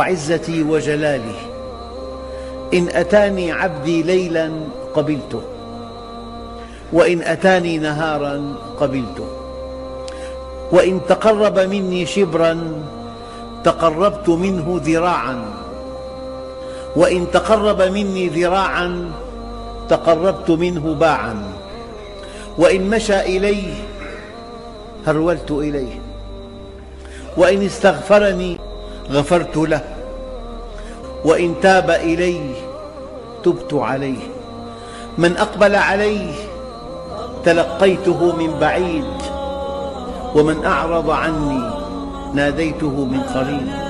وعزتي وجلالي إن أتاني عبدي ليلا قبلته، وإن أتاني نهارا قبلته، وإن تقرب مني شبرا تقربت منه ذراعا، وإن تقرب مني ذراعا تقربت منه باعا، وإن مشى إلي هرولت إليه، وإن استغفرني غفرت له، وإن تاب إلي تبت عليه. من أقبل علي تلقيته من بعيد، ومن أعرض عني ناديته من قريب.